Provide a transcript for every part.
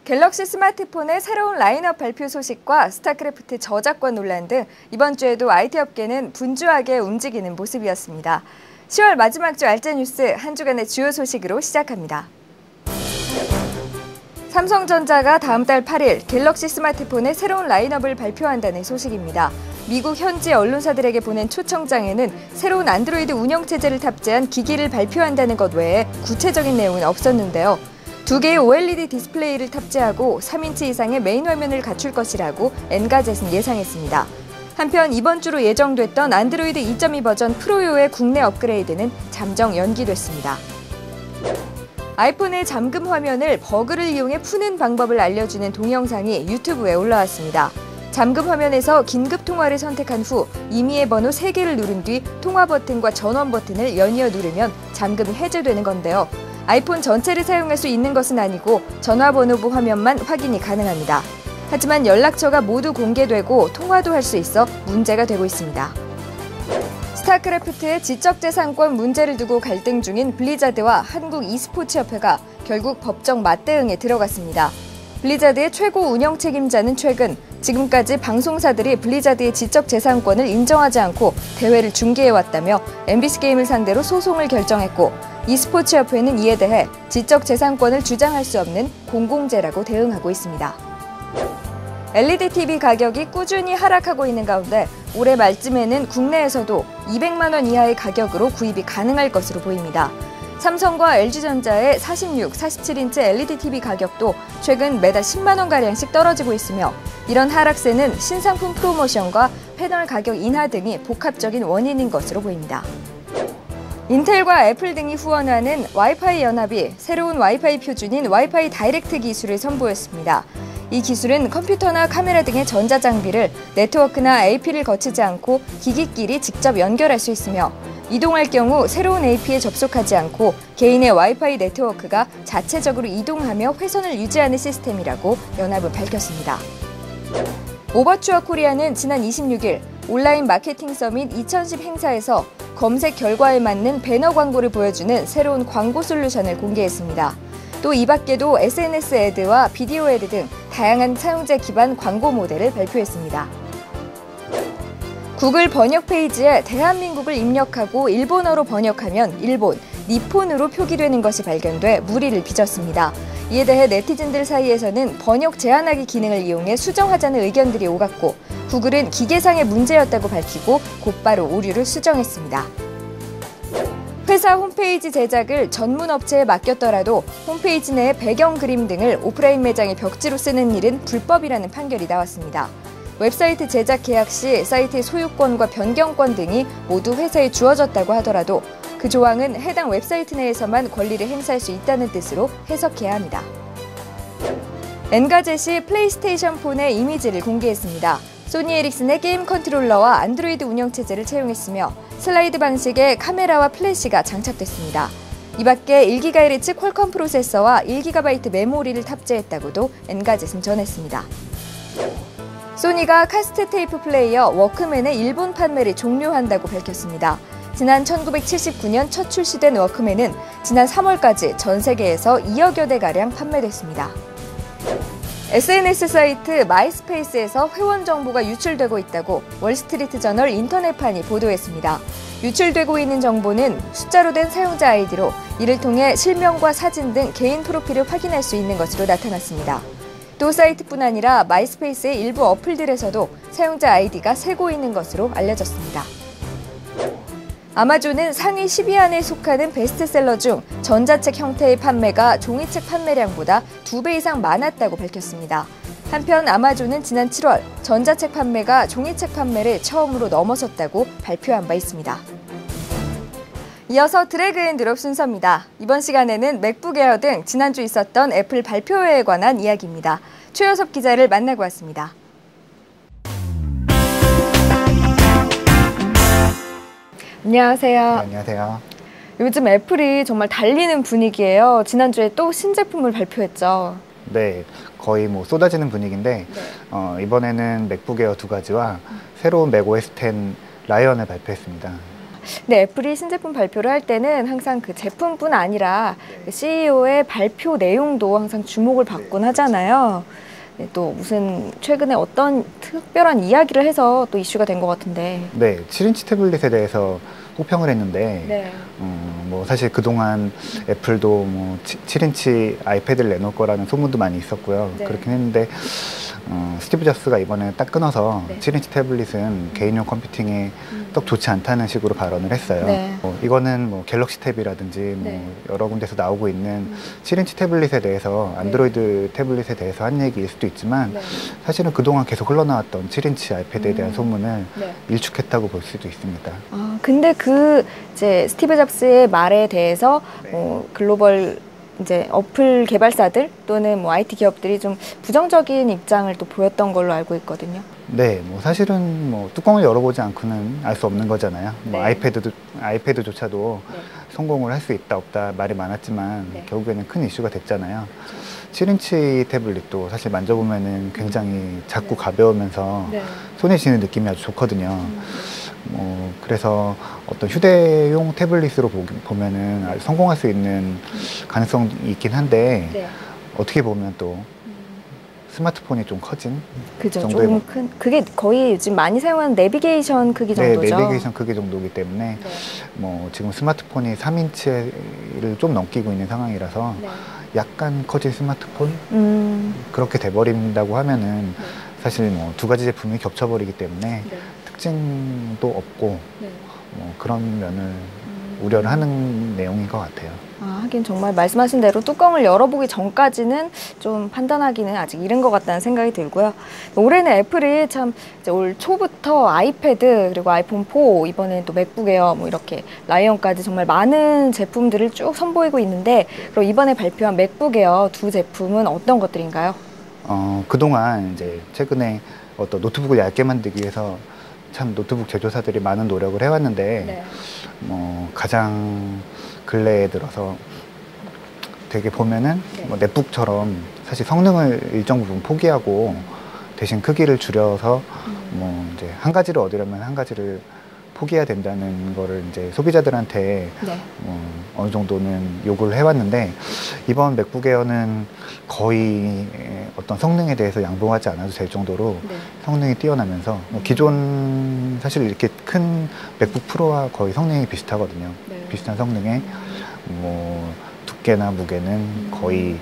갤럭시 스마트폰의 새로운 라인업 발표 소식과 스타크래프트 저작권 논란 등 이번 주에도 IT 업계는 분주하게 움직이는 모습이었습니다. 10월 마지막 주 알짜 뉴스 한 주간의 주요 소식으로 시작합니다. 삼성전자가 다음 달 8일 갤럭시 스마트폰의 새로운 라인업을 발표한다는 소식입니다. 미국 현지 언론사들에게 보낸 초청장에는 새로운 안드로이드 운영체제를 탑재한 기기를 발표한다는 것 외에 구체적인 내용은 없었는데요. 2개의 OLED 디스플레이를 탑재하고 3인치 이상의 메인 화면을 갖출 것이라고 엔가젯은 예상했습니다. 한편 이번 주로 예정됐던 안드로이드 2.2 버전 프로요의 국내 업그레이드는 잠정 연기됐습니다. 아이폰의 잠금 화면을 버그를 이용해 푸는 방법을 알려주는 동영상이 유튜브에 올라왔습니다. 잠금 화면에서 긴급 통화를 선택한 후 임의의 번호 3개를 누른 뒤 통화 버튼과 전원 버튼을 연이어 누르면 잠금이 해제되는 건데요. 아이폰 전체를 사용할 수 있는 것은 아니고 전화번호부 화면만 확인이 가능합니다. 하지만 연락처가 모두 공개되고 통화도 할 수 있어 문제가 되고 있습니다. 스타크래프트의 지적재산권 문제를 두고 갈등 중인 블리자드와 한국 e스포츠협회가 결국 법정 맞대응에 들어갔습니다. 블리자드의 최고 운영 책임자는 최근 지금까지 방송사들이 블리자드의 지적재산권을 인정하지 않고 대회를 중계해왔다며 MBC게임을 상대로 소송을 결정했고 e스포츠협회는 이에 대해 지적재산권을 주장할 수 없는 공공재라고 대응하고 있습니다. LED TV 가격이 꾸준히 하락하고 있는 가운데 올해 말쯤에는 국내에서도 200만 원 이하의 가격으로 구입이 가능할 것으로 보입니다. 삼성과 LG전자의 46, 47인치 LED TV 가격도 최근 매달 10만 원가량씩 떨어지고 있으며 이런 하락세는 신상품 프로모션과 패널 가격 인하 등이 복합적인 원인인 것으로 보입니다. 인텔과 애플 등이 후원하는 와이파이 연합이 새로운 와이파이 표준인 와이파이 다이렉트 기술을 선보였습니다. 이 기술은 컴퓨터나 카메라 등의 전자장비를 네트워크나 AP를 거치지 않고 기기끼리 직접 연결할 수 있으며 이동할 경우 새로운 AP에 접속하지 않고 개인의 와이파이 네트워크가 자체적으로 이동하며 회선을 유지하는 시스템이라고 연합은 밝혔습니다. 오버추어 코리아는 지난 26일 온라인 마케팅 서밋 2010 행사에서 검색 결과에 맞는 배너 광고를 보여주는 새로운 광고 솔루션을 공개했습니다. 또 이 밖에도 SNS 애드와 비디오 애드 등 다양한 사용자 기반 광고 모델을 발표했습니다. 구글 번역 페이지에 대한민국을 입력하고 일본어로 번역하면 일본, 니폰으로 표기되는 것이 발견돼 물의를 빚었습니다. 이에 대해 네티즌들 사이에서는 번역 제한하기 기능을 이용해 수정하자는 의견들이 오갔고 구글은 기계상의 문제였다고 밝히고 곧바로 오류를 수정했습니다. 회사 홈페이지 제작을 전문 업체에 맡겼더라도 홈페이지 내의 배경 그림 등을 오프라인 매장의 벽지로 쓰는 일은 불법이라는 판결이 나왔습니다. 웹사이트 제작 계약 시 사이트의 소유권과 변경권 등이 모두 회사에 주어졌다고 하더라도 그 조항은 해당 웹사이트 내에서만 권리를 행사할 수 있다는 뜻으로 해석해야 합니다. 엔가젯이 플레이스테이션 폰의 이미지를 공개했습니다. 소니 에릭슨의 게임 컨트롤러와 안드로이드 운영체제를 채용했으며 슬라이드 방식의 카메라와 플래시가 장착됐습니다. 이 밖에 1GHz 퀄컴 프로세서와 1GB 메모리를 탑재했다고도 엔가젯은 전했습니다. 소니가 카세트 테이프 플레이어 워크맨의 일본 판매를 종료한다고 밝혔습니다. 지난 1979년 첫 출시된 워크맨은 지난 3월까지 전 세계에서 2억여 대가량 판매됐습니다. SNS 사이트 마이스페이스에서 회원 정보가 유출되고 있다고 월스트리트저널 인터넷판이 보도했습니다. 유출되고 있는 정보는 숫자로 된 사용자 아이디로 이를 통해 실명과 사진 등 개인 프로필을 확인할 수 있는 것으로 나타났습니다. 또 사이트뿐 아니라 마이스페이스의 일부 어플들에서도 사용자 아이디가 새고 있는 것으로 알려졌습니다. 아마존은 상위 10위 안에 속하는 베스트셀러 중 전자책 형태의 판매가 종이책 판매량보다 2배 이상 많았다고 밝혔습니다. 한편 아마존은 지난 7월 전자책 판매가 종이책 판매를 처음으로 넘어섰다고 발표한 바 있습니다. 이어서 드래그 앤 드롭 순서입니다. 이번 시간에는 맥북 에어 등 지난주 있었던 애플 발표회에 관한 이야기입니다. 최효섭 기자를 만나고 왔습니다. 안녕하세요. 네, 안녕하세요. 요즘 애플이 정말 달리는 분위기예요. 지난주에 또 신제품을 발표했죠. 네, 거의 뭐 쏟아지는 분위기인데 이번에는 맥북 에어 2가지와 새로운 맥OS 10 라이언을 발표했습니다. 근데 애플이 신제품 발표를 할 때는 항상 그 제품뿐 아니라 CEO의 발표 내용도 항상 주목을 받곤 하잖아요. 네, 또 무슨 최근에 어떤 특별한 이야기를 해서 또 이슈가 된 것 같은데. 네, 7인치 태블릿에 대해서 호평을 했는데 네. 뭐 사실 그동안 애플도 뭐 7인치 아이패드를 내놓을 거라는 소문도 많이 있었고요. 네. 그렇긴 했는데 스티브 잡스가 이번에 딱 끊어서 네. 7인치 태블릿은 개인용 컴퓨팅에 딱 좋지 않다는 식으로 발언을 했어요. 네. 이거는 뭐 갤럭시 탭이라든지 뭐 네. 여러 군데서 나오고 있는 7인치 태블릿에 대해서 안드로이드 태블릿에 대해서 한 얘기일 수도 있지만 네. 사실은 그동안 계속 흘러나왔던 7인치 아이패드에 대한 소문을 네. 일축했다고 볼 수도 있습니다. 아, 근데 그 이제 스티브 잡스의 말에 대해서 글로벌 이제 어플 개발사들 또는 뭐 IT 기업들이 좀 부정적인 입장을 또 보였던 걸로 알고 있거든요. 네, 뭐 사실은 뭐 뚜껑을 열어보지 않고는 알 수 없는 거잖아요. 뭐 네. 아이패드조차도 네. 성공을 할 수 있다 없다 말이 많았지만 네. 결국에는 큰 이슈가 됐잖아요. 7인치 태블릿도 사실 만져보면은 굉장히 작고 가벼우면서 네. 손에 쥐는 느낌이 아주 좋거든요. 뭐 그래서 어떤 휴대용 태블릿으로 보면은 아주 성공할 수 있는 가능성이 있긴 한데 네. 어떻게 보면 또 스마트폰이 좀 커진 그죠. 정도의 조금 큰. 그게 거의 요즘 많이 사용하는 내비게이션 크기 네, 정도죠. 내비게이션 크기 정도이기 때문에 네. 뭐 지금 스마트폰이 3인치를 좀 넘기고 있는 상황이라서 네. 약간 커진 스마트폰 그렇게 돼버린다고 하면은 네. 사실 뭐 두 가지 제품이 겹쳐버리기 때문에 네. 특징도 없고 네. 뭐 그런 면을 우려를 하는 내용인 것 같아요. 아, 하긴 정말 말씀하신 대로 뚜껑을 열어보기 전까지는 좀 판단하기는 아직 이른 것 같다는 생각이 들고요. 올해는 애플이 참 이제 올 초부터 아이패드 그리고 아이폰 4 이번에는 또 맥북 에어 뭐 이렇게 라이언까지 정말 많은 제품들을 쭉 선보이고 있는데 그럼 이번에 발표한 맥북 에어 두 제품은 어떤 것들인가요? 그동안 이제 최근에 어떤 노트북을 얇게 만들기 위해서 참 노트북 제조사들이 많은 노력을 해왔는데 네. 뭐 가장 근래에 들어서 되게 보면은 네. 뭐 넷북처럼 사실 성능을 일정 부분 포기하고 대신 크기를 줄여서 뭐 이제 한 가지를 얻으려면 한 가지를 포기해야 된다는 거를 이제 소비자들한테 네. 어느 정도는 요구를 해왔는데 이번 맥북 에어는 거의 어떤 성능에 대해서 양보하지 않아도 될 정도로 네. 성능이 뛰어나면서 기존 사실 이렇게 큰 맥북 프로와 거의 성능이 비슷하거든요. 네. 비슷한 성능에 뭐 두께나 무게는 거의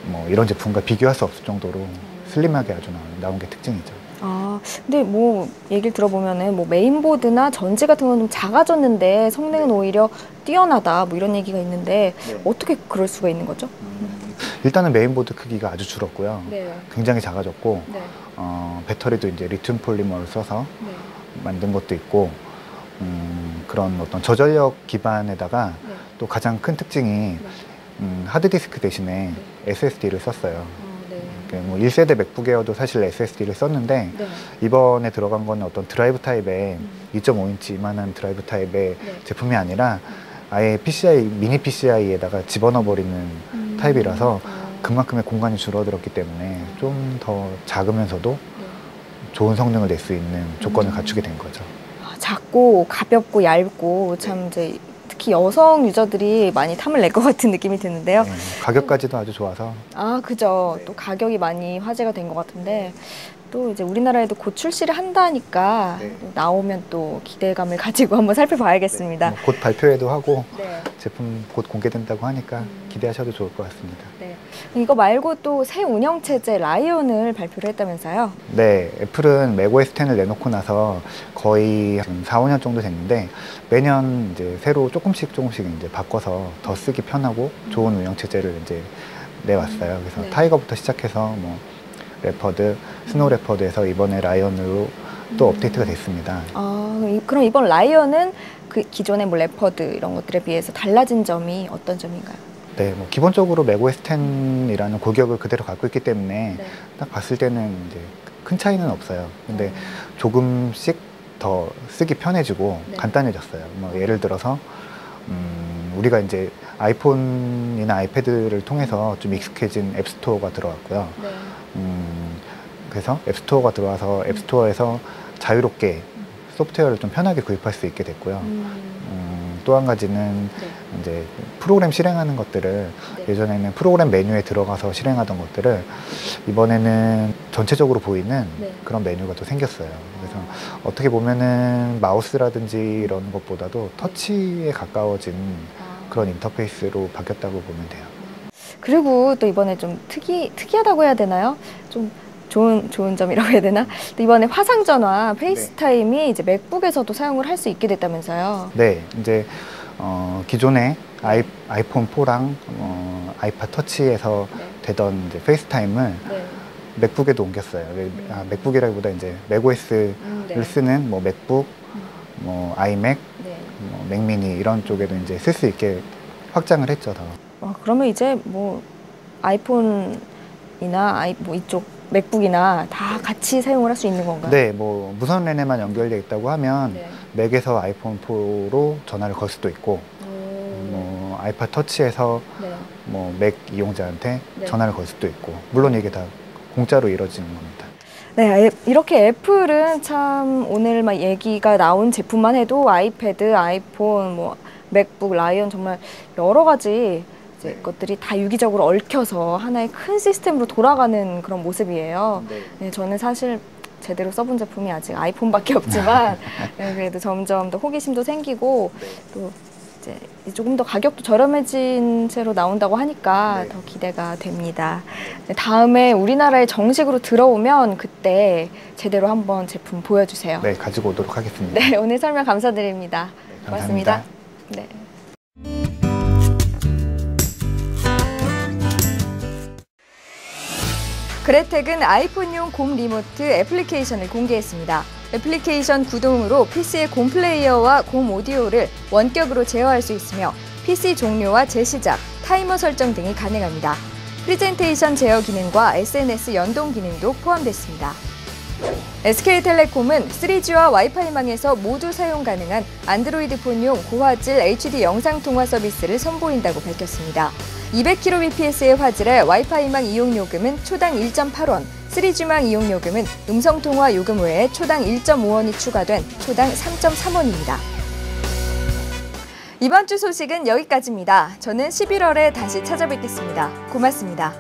뭐 이런 제품과 비교할 수 없을 정도로 슬림하게 아주 나온 게 특징이죠. 아, 근데 뭐 얘기를 들어보면은 뭐 메인보드나 전지 같은 건 좀 작아졌는데 성능은 오히려 뛰어나다 뭐 이런 얘기가 있는데 어떻게 그럴 수가 있는 거죠? 일단은 메인보드 크기가 아주 줄었고요. 네. 굉장히 작아졌고 네. 배터리도 이제 리튬 폴리머를 써서 네. 만든 것도 있고 그런 어떤 저전력 기반에다가 네. 또 가장 큰 특징이 하드디스크 대신에 SSD를 썼어요. 네. 뭐 1세대 맥북 에어도 사실 SSD를 썼는데 네. 이번에 들어간 거는 어떤 드라이브 타입의 2.5인치 이만한 드라이브 타입의 네. 제품이 아니라 아예 PCI, 미니 PCI에다가 집어넣어 버리는 타입이라서 그만큼의 공간이 줄어들었기 때문에 좀 더 작으면서도 좋은 성능을 낼 수 있는 조건을 갖추게 된 거죠. 아, 작고 가볍고 얇고 참 이제 특히 여성 유저들이 많이 탐을 낼 것 같은 느낌이 드는데요. 네, 가격까지도 아주 좋아서 아, 그죠. 또 가격이 많이 화제가 된 것 같은데 또 이제 우리나라에도 곧 출시를 한다니까 네. 또 나오면 또 기대감을 가지고 한번 살펴봐야겠습니다. 뭐 곧 발표회도 하고 네. 제품 곧 공개된다고 하니까 기대하셔도 좋을 것 같습니다. 네. 이거 말고 또 새 운영체제 라이온을 발표를 했다면서요? 네, 애플은 맥OS 10을 내놓고 나서 거의 지금 4, 5년 정도 됐는데 매년 이제 새로 조금씩 이제 바꿔서 더 쓰기 편하고 좋은 운영 체제를 이제 내왔어요. 그래서 네. 타이거부터 시작해서 뭐 레퍼드, 스노우 레퍼드에서 이번에 라이언으로 또 업데이트가 됐습니다. 아, 그럼 이번 라이언은 그 기존의 뭐 레퍼드 이런 것들에 비해서 달라진 점이 어떤 점인가요? 네, 뭐 기본적으로 맥OS 10이라는 고격을 그대로 갖고 있기 때문에 네. 딱 봤을 때는 이제 큰 차이는 없어요. 근데 조금씩 더 쓰기 편해지고 네. 간단해졌어요. 뭐 예를 들어서 우리가 이제 아이폰이나 아이패드를 통해서 좀 익숙해진 앱스토어가 들어왔고요. 네. 그래서 앱스토어가 들어와서 앱스토어에서 자유롭게 소프트웨어를 좀 편하게 구입할 수 있게 됐고요. 또 한 가지는 이제 프로그램 실행하는 것들을 예전에는 프로그램 메뉴에 들어가서 실행하던 것들을 이번에는 전체적으로 보이는 그런 메뉴가 또 생겼어요. 그래서 어떻게 보면은 마우스라든지 이런 것보다도 터치에 가까워진 그런 인터페이스로 바뀌었다고 보면 돼요. 그리고 또 이번에 좀 특이하다고 해야 되나요? 좀 좋은 점이라고 해야 되나? 또 이번에 화상전화, 페이스타임이 이제 맥북에서도 사용을 할 수 있게 됐다면서요? 네, 이제 기존에 아이폰 4랑 아이팟 터치에서 되던 이제 페이스타임을 맥북에도 옮겼어요. 맥북이라기보다 이제 맥OS를 쓰는 뭐 맥북, 뭐 아이맥, 뭐 맥미니 이런 쪽에도 이제 쓸 수 있게 확장을 했죠. 더. 그러면 이제 뭐 아이폰이나 뭐 이쪽 맥북이나 다 같이 사용을 할 수 있는 건가요? 네, 뭐 무선 랜에만 연결되어 있다고 하면 맥에서 아이폰 4로 전화를 걸 수도 있고, 뭐 아이팟 터치에서 뭐 맥 이용자한테 전화를 걸 수도 있고, 물론 이게 다 공짜로 이루어지는 겁니다. 네, 이렇게 애플은 참 오늘 막 얘기가 나온 제품만 해도 아이패드, 아이폰, 뭐 맥북, 라이온 정말 여러 가지 이제 것들이 다 유기적으로 얽혀서 하나의 큰 시스템으로 돌아가는 그런 모습이에요. 네, 저는 사실 제대로 써본 제품이 아직 아이폰밖에 없지만 그래도 점점 더 호기심도 생기고 또 이제 조금 더 가격도 저렴해진 채로 나온다고 하니까 더 기대가 됩니다. 네, 다음에 우리나라에 정식으로 들어오면 그때 제대로 한번 제품 보여주세요. 네, 가지고 오도록 하겠습니다. 네, 오늘 설명 감사드립니다. 네, 감사합니다. 고맙습니다. 네. 그래텍은 아이폰용 곰 리모트 애플리케이션을 공개했습니다. 애플리케이션 구동으로 PC의 곰 플레이어와 곰 오디오를 원격으로 제어할 수 있으며 PC 종료와 재시작, 타이머 설정 등이 가능합니다. 프레젠테이션 제어 기능과 SNS 연동 기능도 포함됐습니다. SK텔레콤은 3G와 와이파이망에서 모두 사용 가능한 안드로이드 폰용 고화질 HD 영상통화 서비스를 선보인다고 밝혔습니다. 200kbps의 화질의 와이파이망 이용 요금은 초당 1.8원, 3G망 이용 요금은 음성통화 요금 외에 초당 1.5원이 추가된 초당 3.3원입니다. 이번 주 소식은 여기까지입니다. 저는 11월에 다시 찾아뵙겠습니다. 고맙습니다.